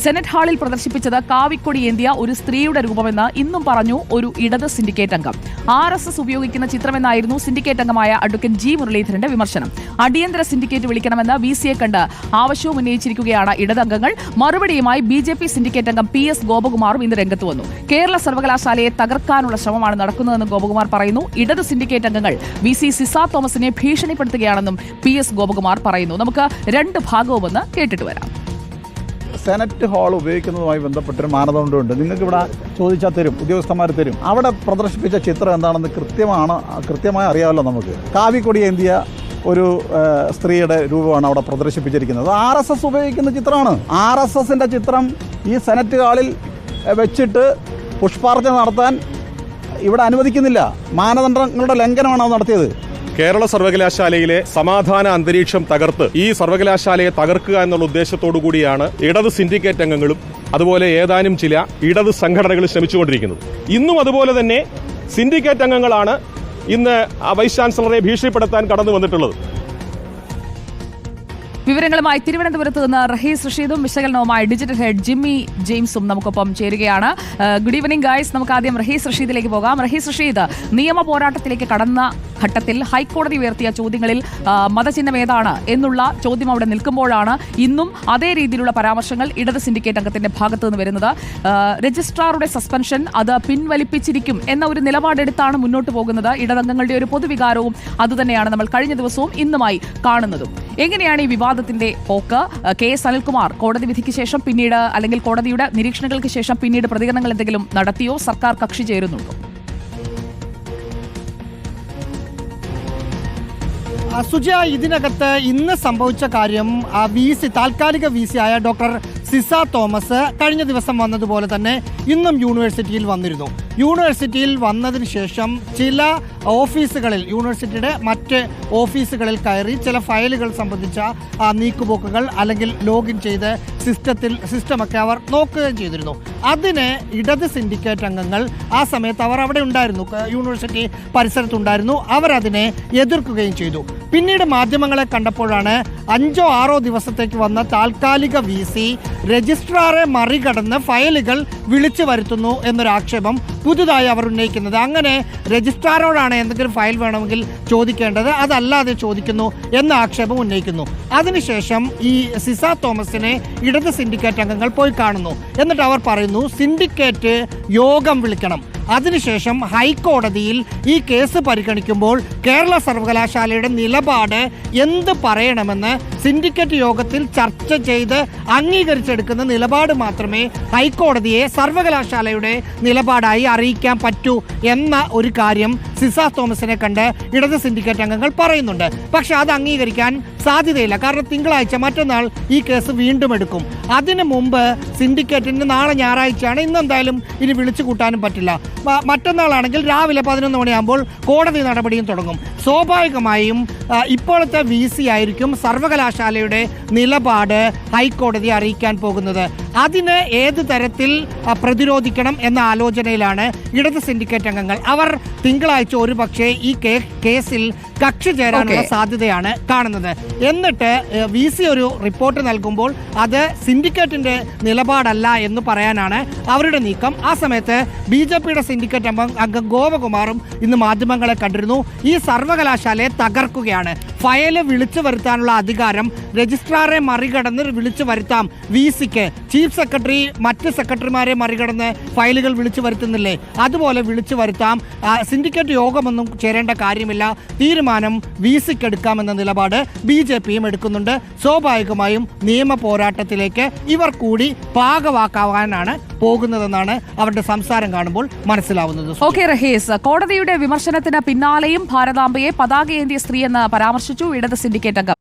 Senate ഹാളിൽ പ്രദർശിപ്പിച്ചത് കാവിക്കൊടി ഏന്തിയ ഒരു സ്ത്രീയുടെ രൂപമെന്ന് ഇന്നും പറഞ്ഞു ഒരു ഇടത് സിൻഡിക്കേറ്റ് അംഗം. RSS ഉപയോഗിക്കുന്ന ചിത്രമെന്നായിരുന്നു സിൻഡിക്കേറ്റ് അംഗമായ അഡ്വക്കേറ്റ് ജി മുരളീധരന്റെ വിമർശനം. അടിയന്തര സിൻഡിക്കേറ്റ് വിളിക്കണമെന്ന് VC കണ്ട് ആവശ്യവും ഉന്നയിച്ചിരിക്കുകയാണ് ഇടതംഗങ്ങൾ. മറുപടിയുമായി BJP സിൻഡിക്കേറ്റ് അംഗം PS ഗോപകുമാറും ഇന്ന് രംഗത്ത് വന്നു. കേരള സർവകലാശാലയെ തകർക്കാനുള്ള ശ്രമമാണ് നടക്കുന്നതെന്ന് ഗോപകുമാർ പറയുന്നു. ഇടത് സിൻഡിക്കേറ്റ് അംഗങ്ങൾ VC സിസ തോമസിനെ ഭീഷണിപ്പെടുത്തുകയാണെന്നും PS ഗോപകുമാർ പറയുന്നു. നമുക്ക് രണ്ട് ഭാഗവും ഒന്ന് കേട്ടിട്ട് വരാം. സെനറ്റ് ഹാൾ ഉപയോഗിക്കുന്നതുമായി ബന്ധപ്പെട്ടൊരു മാനദണ്ഡമുണ്ട്. നിങ്ങൾക്ക് ഇവിടെ ചോദിച്ചാൽ തരും, ഉദ്യോഗസ്ഥന്മാർ തരും. അവിടെ പ്രദർശിപ്പിച്ച ചിത്രം എന്താണെന്ന് കൃത്യമായി അറിയാമല്ലോ നമുക്ക്. കാവിക്കൊടി ഏന്തിയ ഒരു സ്ത്രീയുടെ രൂപമാണ് അവിടെ പ്രദർശിപ്പിച്ചിരിക്കുന്നത്. RSS ഉപയോഗിക്കുന്ന ചിത്രമാണ്. RSSന്റെ ചിത്രം ഈ സെനറ്റ് ഹാളിൽ വെച്ചിട്ട് പുഷ്പാർച്ചന നടത്താൻ ഇവിടെ അനുവദിക്കുന്നില്ല. മാനദണ്ഡങ്ങളുടെ ലംഘനമാണ് അത് നടത്തിയത്. കേരള സർവകലാശാലയിലെ സമാധാന അന്തരീക്ഷം തകർത്ത് ഈ സർവകലാശാലയെ തകർക്കുക എന്നുള്ള ഉദ്ദേശത്തോടു കൂടിയാണ് ഇടത് സിൻഡിക്കേറ്റ് അംഗങ്ങളും അതുപോലെ ഏതാനും ചില ഇടത് സംഘടനകൾ ശ്രമിച്ചുകൊണ്ടിരിക്കുന്നത്. ഇന്നും അതുപോലെ തന്നെ സിൻഡിക്കേറ്റ് അംഗങ്ങളാണ് ഇന്ന് വൈസ് ചാൻസലറെ ഭീഷണിപ്പെടുത്താൻ കടന്നു വന്നിട്ടുള്ളത്. വിവരങ്ങളുമായി തിരുവനന്തപുരത്ത് നിന്ന് റഹീസ് റഷീദും വിശകലനവുമായി ഡിജിറ്റൽ ഹെഡ് ജിമ്മി ജെയിംസും നമുക്കൊപ്പം ചേരുകയാണ്. Good evening guys. നമുക്ക് ആദ്യം റഹീസ് റഷീദിലേക്ക് പോകാം. റഹീസ് റഷീദ്, നിയമ പോരാട്ടത്തിലേക്ക് കടന്ന ഘട്ടത്തിൽ ഹൈക്കോടതി ഉയർത്തിയ ചോദ്യങ്ങളിൽ മതചിഹ്നം ഏതാണ് എന്നുള്ള ചോദ്യം അവിടെ നിൽക്കുമ്പോഴാണ് ഇന്നും അതേ രീതിയിലുള്ള പരാമർശങ്ങൾ ഇടത് സിൻഡിക്കേറ്റ് അംഗത്തിന്റെ ഭാഗത്തു നിന്ന് വരുന്നത്. രജിസ്ട്രാറുടെ സസ്പെൻഷൻ അത് പിൻവലിപ്പിച്ചിരിക്കും എന്ന ഒരു നിലപാടെടുത്താണ് മുന്നോട്ട് പോകുന്നത്. ഇടതംഗങ്ങളുടെ ഒരു പൊതുവികാരവും അതുതന്നെയാണ് നമ്മൾ കഴിഞ്ഞ ദിവസവും ഇന്നുമായി കാണുന്നതും. എങ്ങനെയാണ് ഈ വിവാദത്തിന്റെ പോക്ക്? KS അനിൽകുമാർ കോടതി വിധിക്ക് ശേഷം പിന്നീട് അല്ലെങ്കിൽ കോടതിയുടെ നിരീക്ഷണങ്ങൾക്ക് ശേഷം പിന്നീട് പ്രതികരണങ്ങൾ എന്തെങ്കിലും നടത്തിയോ? സർക്കാർ കക്ഷി ചേരുന്നുണ്ടോ? സുജ, ഇതിനകത്ത് ഇന്ന് സംഭവിച്ച കാര്യം താൽക്കാലിക VC ആയ ഡോക്ടർ സിസ തോമസ് കഴിഞ്ഞ ദിവസം വന്നതുപോലെ തന്നെ ഇന്നും യൂണിവേഴ്സിറ്റിയിൽ വന്നിരുന്നു. യൂണിവേഴ്സിറ്റിയിൽ വന്നതിന് ശേഷം ചില ഓഫീസുകളിൽ, യൂണിവേഴ്സിറ്റിയുടെ മറ്റ് ഓഫീസുകളിൽ കയറി ചില ഫയലുകൾ സംബന്ധിച്ച നീക്കുപോക്കുകൾ അല്ലെങ്കിൽ ലോഗിൻ ചെയ്ത് സിസ്റ്റമൊക്കെ അവർ നോക്കുകയും ചെയ്തിരുന്നു. അതിന് ഇടത് സിൻഡിക്കേറ്റ് അംഗങ്ങൾ ആ സമയത്ത് അവർ അവിടെ ഉണ്ടായിരുന്നു, യൂണിവേഴ്സിറ്റി പരിസരത്തുണ്ടായിരുന്നു. അവരതിനെ എതിർക്കുകയും ചെയ്തു. പിന്നീട് മാധ്യമങ്ങളെ കണ്ടപ്പോഴാണ് 5 or 6 ദിവസത്തേക്ക് വന്ന താൽക്കാലിക VC രജിസ്ട്രാറെ മറികടന്ന് ഫയലുകൾ വിളിച്ചു വരുത്തുന്നു എന്നൊരാക്ഷേപം പുതുതായി അവർ ഉന്നയിക്കുന്നത്. അങ്ങനെ രജിസ്ട്രാറോടാണ് എന്തെങ്കിലും ഫയൽ വേണമെങ്കിൽ ചോദിക്കേണ്ടത്, അതല്ലാതെ ചോദിക്കുന്നു എന്ന ആക്ഷേപം ഉന്നയിക്കുന്നു. അതിനുശേഷം ഈ സിസ തോമസിനെ ഇടത് സിൻഡിക്കേറ്റ് അംഗങ്ങൾ പോയി കാണുന്നു. എന്നിട്ട് അവർ പറയുന്നു സിൻഡിക്കേറ്റ് യോഗം വിളിക്കണം. അതിനുശേഷം ഹൈക്കോടതിയിൽ ഈ കേസ് പരിഗണിക്കുമ്പോൾ കേരള സർവകലാശാലയുടെ നിലപാട് എന്ത് പറയണമെന്ന് സിൻഡിക്കേറ്റ് യോഗത്തിൽ ചർച്ച ചെയ്ത് അംഗീകരിച്ചെടുക്കുന്ന നിലപാട് മാത്രമേ ഹൈക്കോടതിയെ സർവകലാശാലയുടെ നിലപാടായി അറിയിക്കാൻ പറ്റൂ എന്ന ഒരു കാര്യം സിസ തോമസിനെ കണ്ട് ഇടത് സിൻഡിക്കേറ്റ് അംഗങ്ങൾ പറയുന്നുണ്ട്. പക്ഷെ അത് അംഗീകരിക്കാൻ സാധ്യതയില്ല. കാരണം തിങ്കളാഴ്ച, മറ്റന്നാൾ ഈ കേസ് വീണ്ടും എടുക്കും. അതിനു മുമ്പ് സിൻഡിക്കേറ്റിന് നാളെ ഞായറാഴ്ചയാണ്, ഇന്നെന്തായാലും ഇനി വിളിച്ചു കൂട്ടാനും പറ്റില്ല. മറ്റന്നാളാണെങ്കിൽ രാവിലെ 11 മണിയാകുമ്പോൾ കോടതി നടപടിയും തുടങ്ങും. സ്വാഭാവികമായും ഇപ്പോഴത്തെ VC ആയിരിക്കും സർവകലാശാലയുടെ നിലപാട് ഹൈക്കോടതിയെ അറിയിക്കാൻ പോകുന്നത്. അതിന് ഏത് തരത്തിൽ പ്രതിരോധിക്കണം എന്ന ആലോചനയിലാണ് ഇടത് സിൻഡിക്കേറ്റ് അംഗങ്ങൾ. അവർ തിങ്കളാഴ്ച ഒരു പക്ഷേ ഈ കേസിൽ കക്ഷി ചേരാനുള്ള സാധ്യതയാണ് കാണുന്നത്. എന്നിട്ട് VC ഒരു റിപ്പോർട്ട് നൽകുമ്പോൾ അത് സിൻഡിക്കേറ്റിന്റെ നിലപാടല്ല എന്ന് പറയാനാണ് അവരുടെ നീക്കം. ആ സമയത്ത് BJPയുടെ സിൻഡിക്കേറ്റ് അംഗം ഗോപകുമാറും ഇന്ന് മാധ്യമങ്ങളെ കണ്ടിരുന്നു. ഈ സർവകലാശാലയെ തകർക്കുകയാണ്. ഫയല് വിളിച്ചു വരുത്താനുള്ള അധികാരം രജിസ്ട്രാറെ മറികടന്ന് വിളിച്ചു വരുത്താം VCക്ക്. ചീഫ് സെക്രട്ടറി മറ്റ് സെക്രട്ടറിമാരെ മറികടന്ന് ഫയലുകൾ വിളിച്ചു വരുത്തുന്നില്ലേ, അതുപോലെ വിളിച്ചു വരുത്താം. സിൻഡിക്കേറ്റ് യോഗമൊന്നും ചേരേണ്ട കാര്യമില്ല, തീരുമാനം VCക്ക് എടുക്കാമെന്ന നിലപാട് BJPയും എടുക്കുന്നുണ്ട്. സ്വാഭാവികമായും നിയമ പോരാട്ടത്തിലേക്ക് ഇവർ കൂടി പാകവാക്കാവാനാണ് പോകുന്നതെന്നാണ് അവരുടെ സംസാരം കാണുമ്പോൾ മനസ്സിലാവുന്നത്. ഓക്കെ റഹീസ്, കോടതിയുടെ വിമർശനത്തിന് പിന്നാലെയും ഭാരതാംബയെ പതാകയേന്തിയ സ്ത്രീ എന്ന് പരാമർശിച്ചു ഇടത് സിൻഡിക്കേറ്റ് അംഗം.